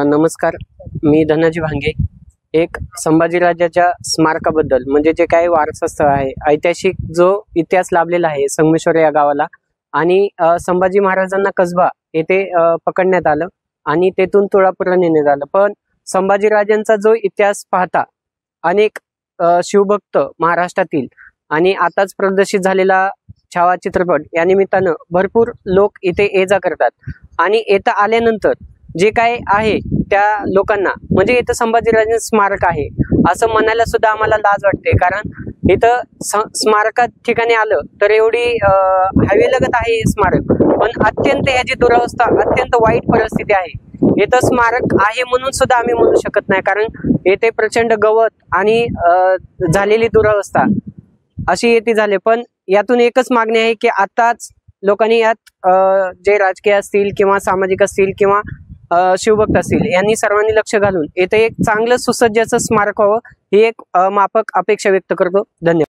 नमस्कार, मी धनाजी भांगे. एक संभाजीराजाच्या स्मारकाबद्दल म्हणजे जे काही वारसा स्थळ आहे, ऐतिहासिक जो इतिहास लाभलेला आहे संगमेश्वर या गावाला, आणि संभाजी महाराजांना कसबा येथे पकडण्यात आलं आणि तेथून तुळापूरला नेण्यात आलं. पण संभाजीराजांचा जो इतिहास पाहता अनेक शिवभक्त महाराष्ट्रातील आणि आताच प्रदर्शित झालेला छावा चित्रपट या निमित्तानं भरपूर लोक इथे ये जा करतात आणि येथे आल्यानंतर जे काय आहे त्या लोकांना म्हणजे इथं संभाजीराजांचं स्मारक आहे असं म्हणायला सुद्धा आम्हाला लाज वाटते. कारण इथं स्मारकात ठिकाणी आलं तर एवढी हायवे लगत आहे हे स्मारक, पण अत्यंत ह्याची दुरावस्था, अत्यंत वाईट परिस्थिती आहे. इथं स्मारक आहे म्हणून सुद्धा आम्ही म्हणू शकत नाही, कारण येथे प्रचंड गवत आणि झालेली दुरावस्था अशी येथे झाले. पण यातून एकच मागणी आहे की आताच लोकांनी यात जे राजकीय असतील किंवा सामाजिक असतील किंवा शिवभक्त असतील यांनी सर्वांनी लक्ष घालून येथे एक चांगलं सुसज्ज असं स्मारक व्हावं ही एक माफक अपेक्षा व्यक्त करतो. धन्यवाद.